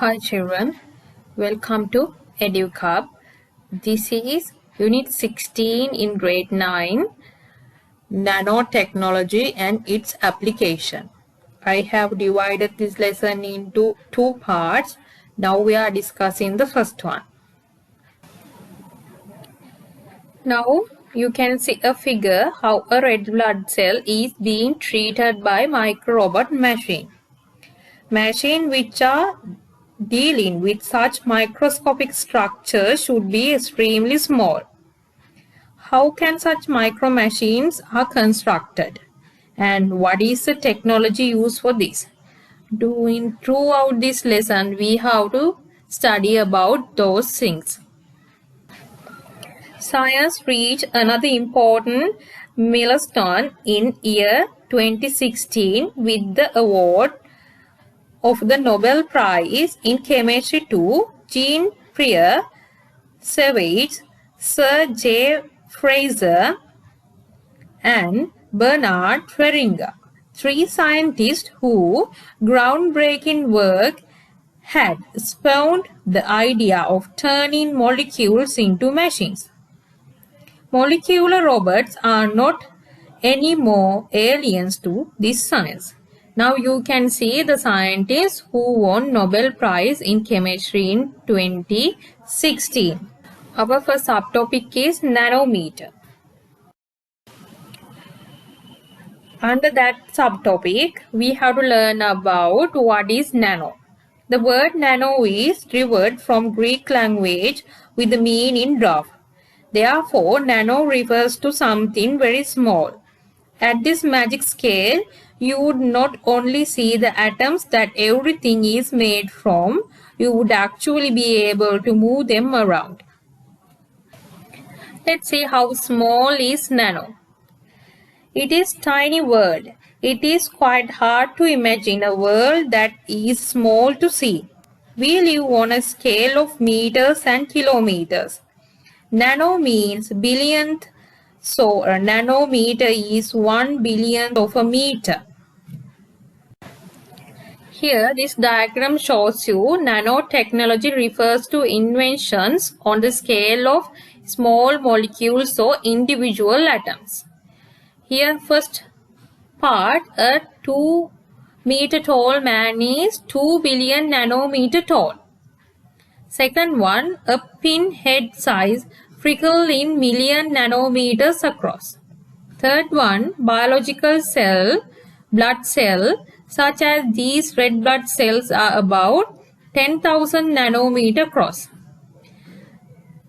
Hi children, welcome to EduCub. This is Unit 16 in Grade 9, Nanotechnology and its application. I have divided this lesson into two parts. Now we are discussing the first one. Now you can see a figure how a red blood cell is being treated by micro-robot machine. Machines which are dealing with such microscopic structures should be extremely small. How can such micro machines are constructed? And what is the technology used for this? Throughout this lesson, we have to study about those things. Science reached another important milestone in year 2016 with the award of the Nobel Prize in Chemistry to Jean-Pierre Savage, Sir J. Fraser, and Bernard Feringa, three scientists whose groundbreaking work had spawned the idea of turning molecules into machines. Molecular robots are not any more aliens to this science. Now you can see the scientists who won Nobel Prize in Chemistry in 2016. Our first subtopic is nanometer. Under that subtopic, we have to learn about what is nano. The word nano is derived from Greek language with the meaning drop. Therefore, nano refers to something very small. At this magic scale, you would not only see the atoms that everything is made from, you would actually be able to move them around. Let's see how small is nano. It is tiny world. It is quite hard to imagine a world that is small to see. We live on a scale of meters and kilometers. Nano means billionth, so a nanometer is 1 billionth of a meter. Here, this diagram shows you nanotechnology refers to inventions on the scale of small molecules or individual atoms. Here, first part, a 2 meter tall man is 2 billion nanometer tall. Second one, a pinhead size freckle in million nanometers across. Third one, biological cell, blood cell, such as these red blood cells are about 10,000 nanometer across.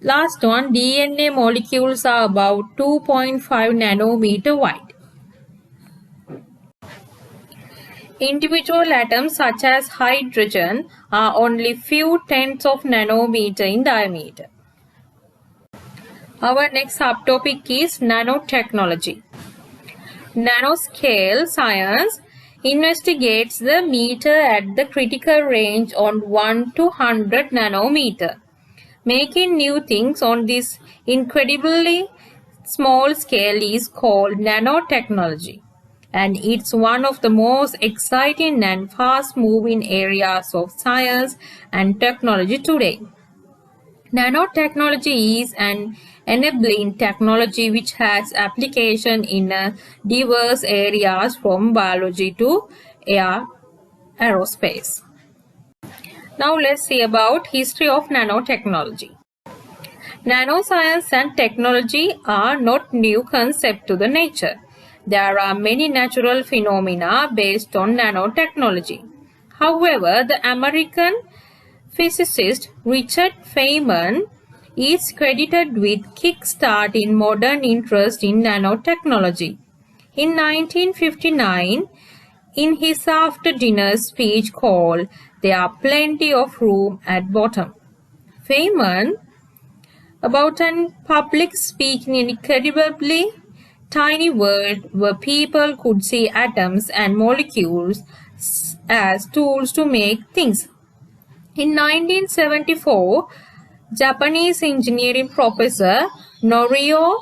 Last one, DNA molecules are about 2.5 nanometer wide. Individual atoms such as hydrogen are only few tenths of nanometer in diameter. Our next subtopic is nanotechnology. Nanoscale science investigates the meter at the critical range on 1 to 100 nanometer. Making new things on this incredibly small scale is called nanotechnology, and it's one of the most exciting and fast-moving areas of science and technology today. Nanotechnology is an enabling technology which has application in diverse areas from biology to aerospace. Now let's see about history of nanotechnology. Nanoscience and technology are not new concept to the nature. There are many natural phenomena based on nanotechnology. However, the American physicist Richard Feynman is credited with kick-starting modern interest in nanotechnology. In 1959, in his after-dinner speech called "There are plenty of room at bottom," Feynman, about a public speaking in an incredibly tiny world where people could see atoms and molecules as tools to make things. In 1974, Japanese engineering professor Norio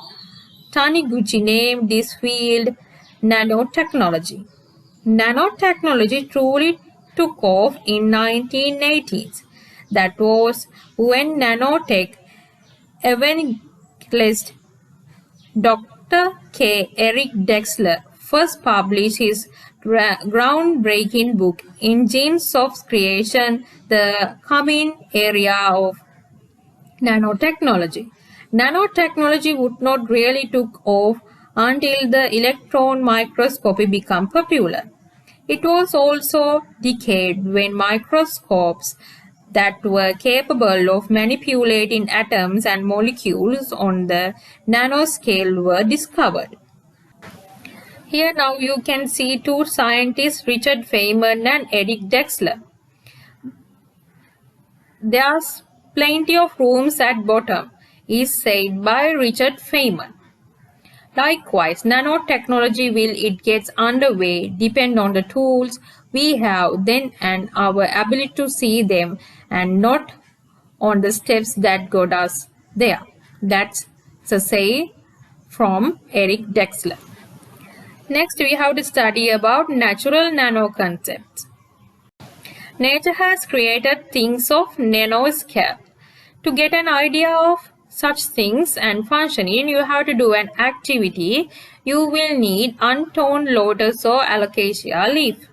Taniguchi named this field nanotechnology. Nanotechnology truly took off in 1980s. That was when nanotech evangelist Dr. K. Eric Drexler first published his groundbreaking book, Engines of Creation, the coming area of nanotechnology. Nanotechnology would not really took off until the electron microscopy became popular. It was also decade when microscopes that were capable of manipulating atoms and molecules on the nanoscale were discovered. Here now you can see two scientists, Richard Feynman and Eric Drexler. There's plenty of rooms at bottom, is said by Richard Feynman. Likewise, nanotechnology will it gets underway depend on the tools we have then and our ability to see them and not on the steps that got us there. That's a say from Eric Drexler. Next, we have to study about natural nano concepts. Nature has created things of nanoscale. To get an idea of such things and functioning, you have to do an activity. You will need untoned lotus or alocasia leaf.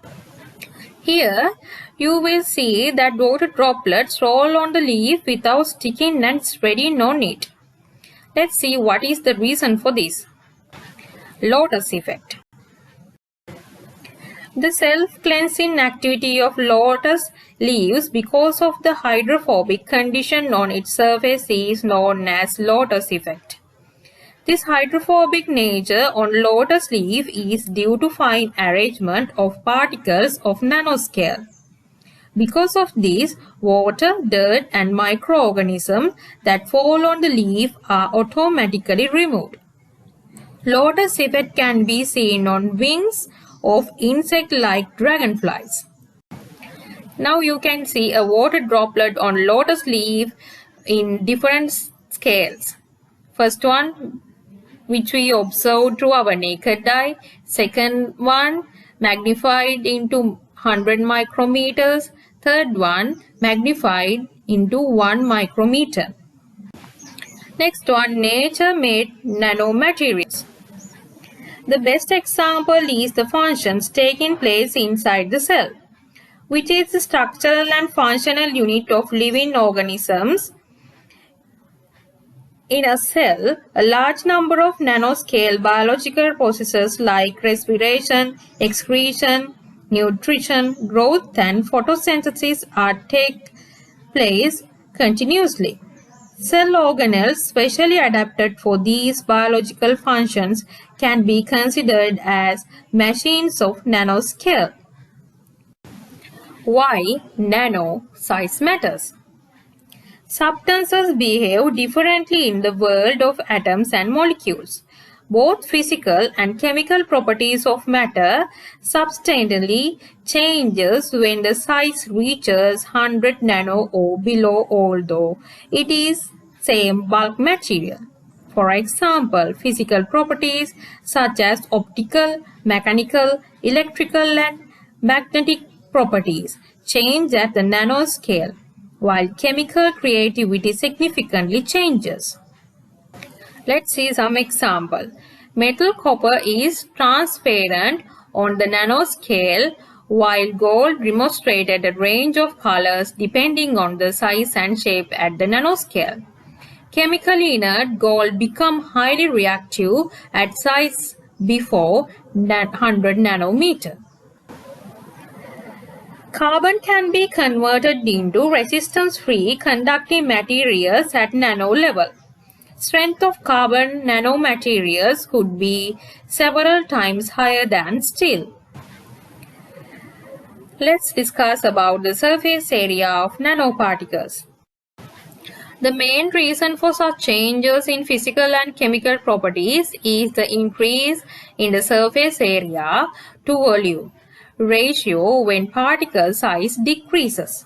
Here, you will see that water droplets roll on the leaf without sticking and spreading on it. Let's see what is the reason for this. Lotus effect. The self-cleansing activity of lotus leaves because of the hydrophobic condition on its surface is known as lotus effect. This hydrophobic nature on lotus leaf is due to fine arrangement of particles of nanoscale. Because of this, water, dirt and microorganisms that fall on the leaf are automatically removed. Lotus effect can be seen on wings of insects like dragonflies. Now you can see a water droplet on lotus leaf in different scales. First one which we observe through our naked eye. Second one magnified into 100 micrometers. Third one magnified into 1 micrometer. Next one, nature made nanomaterials. The best example is the functions taking place inside the cell, which is the structural and functional unit of living organisms. In a cell, a large number of nanoscale biological processes like respiration, excretion, nutrition, growth and photosynthesis are take place continuously. Cell organelles specially adapted for these biological functions can be considered as machines of nanoscale. Why nano size matters? Substances behave differently in the world of atoms and molecules. Both physical and chemical properties of matter substantially changes when the size reaches 100 nano or below, although it is same bulk material. For example, physical properties such as optical, mechanical, electrical and magnetic properties change at the nanoscale, while chemical creativity significantly changes. Let's see some example. Metal copper is transparent on the nanoscale, while gold demonstrated a range of colors depending on the size and shape at the nanoscale. Chemically inert gold become highly reactive at size before 100 nanometer. Carbon can be converted into resistance-free conducting materials at nano level. Strength of carbon nanomaterials could be several times higher than steel. Let's discuss about the surface area of nanoparticles. The main reason for such changes in physical and chemical properties is the increase in the surface area to volume ratio when particle size decreases.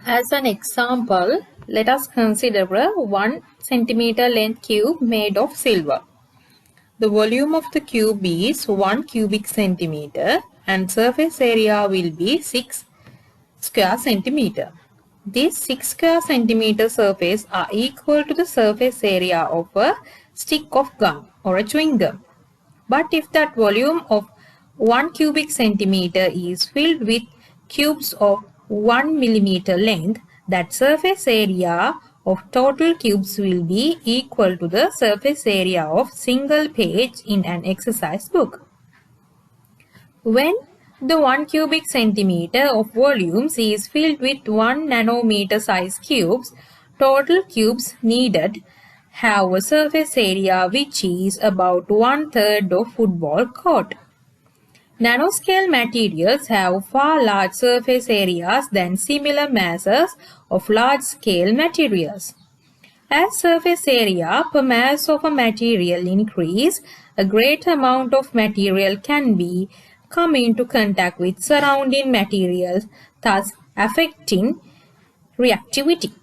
As an example, let us consider a 1 centimeter length cube made of silver. The volume of the cube is 1 cubic centimeter. and surface area will be 6 square centimeter. These 6 square centimeter surface are equal to the surface area of a stick of gum or a chewing gum. But if that volume of 1 cubic centimeter is filled with cubes of 1 millimeter length, that surface area of total cubes will be equal to the surface area of single page in an exercise book. When the 1 cubic centimeter of volumes is filled with 1 nanometer size cubes, total cubes needed have a surface area which is about 1/3 of football court. Nanoscale materials have far large surface areas than similar masses of large-scale materials. As surface area per mass of a material increase, a great amount of material can be come into contact with surrounding materials, thus affecting reactivity.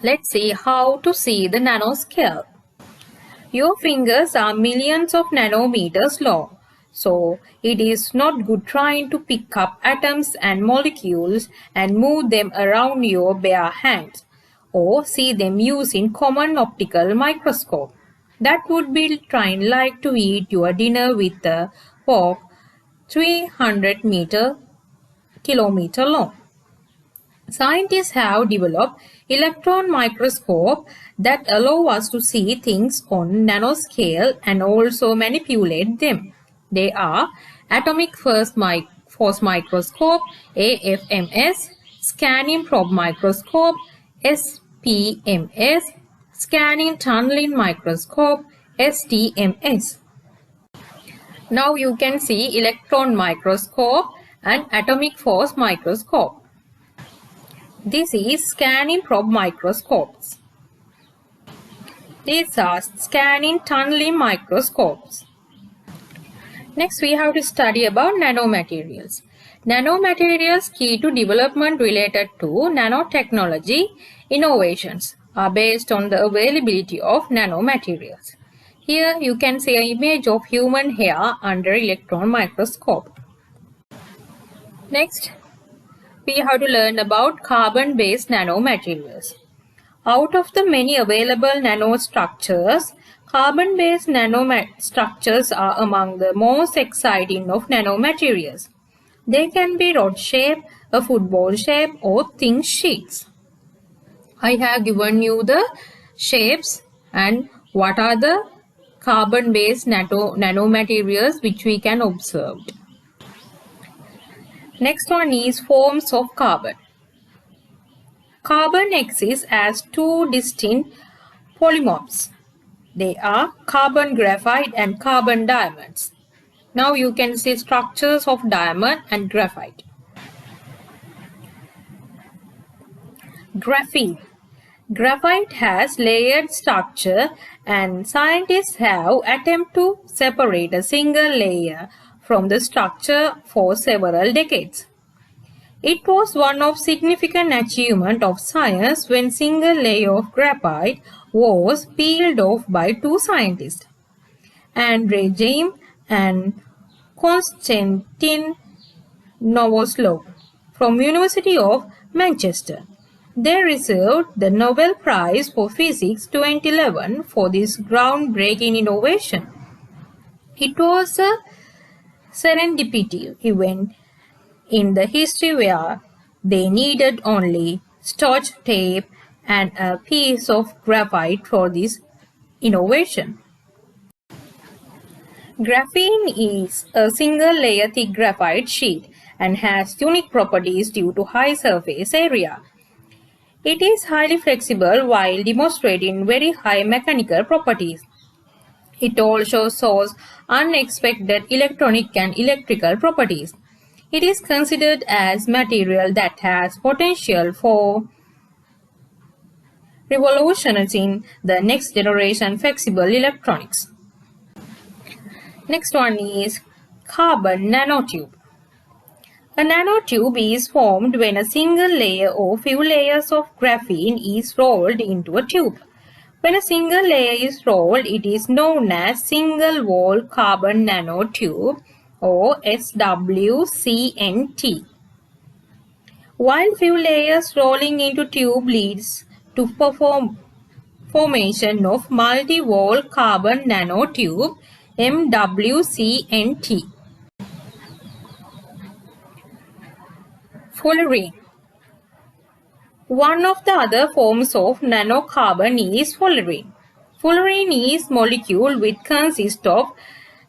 Let's see how to see the nanoscale. Your fingers are millions of nanometers long, so it is not good trying to pick up atoms and molecules and move them around your bare hands, or see them using common optical microscope. That would be trying like to eat your dinner with a fork 300 kilometer long. Scientists have developed electron microscopes that allow us to see things on nanoscale and also manipulate them. They are atomic force microscope AFMS, scanning probe microscope SPMS, scanning tunneling microscope STMS. Now you can see electron microscope and atomic force microscope. This is scanning probe microscopes. These are scanning tunneling microscopes. Next we have to study about nanomaterials. Nanomaterials key to development related to nanotechnology innovations are based on the availability of nanomaterials. Here you can see an image of human hair under electron microscope. Next, we have to learn about carbon-based nanomaterials. Out of the many available nanostructures, carbon-based nanostructures are among the most exciting of nanomaterials. They can be rod shape, a football shape, or thin sheets. I have given you the shapes and what are the carbon-based nanomaterials which we can observe. Next one is forms of carbon. Carbon exists as two distinct polymorphs. They are carbon graphite and carbon diamonds. Now you can see structures of diamond and graphite. Graphene. Graphite has layered structure and scientists have attempted to separate a single layer from the structure for several decades. It was one of significant achievement of science when single layer of graphite was peeled off by two scientists, Andrei Geim and Konstantin Novoselov from University of Manchester. They received the Nobel Prize for Physics 2011 for this groundbreaking innovation. It was a serendipity event in the history where they needed only scotch tape and a piece of graphite for this innovation. Graphene is a single layer thick graphite sheet and has unique properties due to high surface area. It is highly flexible while demonstrating very high mechanical properties. It also shows unexpected electronic and electrical properties. It is considered as material that has potential for revolutionizing the next generation flexible electronics. Next one is carbon nanotube. A nanotube is formed when a single layer or few layers of graphene is rolled into a tube. When a single layer is rolled, it is known as single-wall carbon nanotube or SWCNT. While few layers rolling into tube leads to formation of multi-wall carbon nanotube MWCNT. Fullerene. One of the other forms of nanocarbon is fullerene. Fullerene is molecule which consists of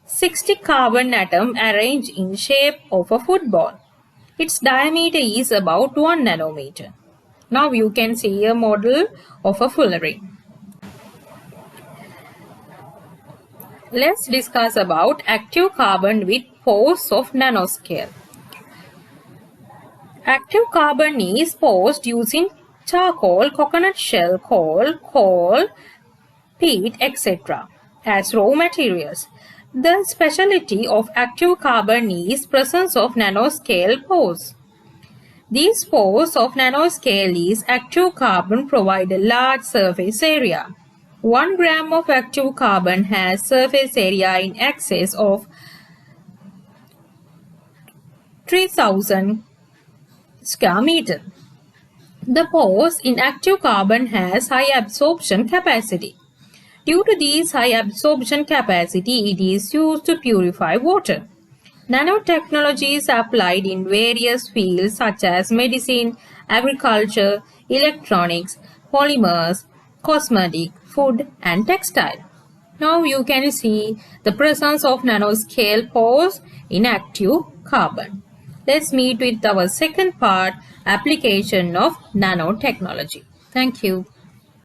60 carbon atoms arranged in shape of a football. Its diameter is about 1 nanometer. Now you can see a model of a fullerene. Let's discuss about active carbon with pores of nanoscale. Active carbon is posed using charcoal, coconut shell, coal, peat, etc. as raw materials. The specialty of active carbon is presence of nanoscale pores. These pores of nanoscale is active carbon provide a large surface area. 1 gram of active carbon has surface area in excess of 3000 square meter. The pores in active carbon has high absorption capacity. Due to this high absorption capacity, it is used to purify water. Nanotechnology is applied in various fields such as medicine, agriculture, electronics, polymers, cosmetic, food and textile. Now you can see the presence of nanoscale pores in active carbon. Let's meet with our second part, application of nanotechnology. Thank you.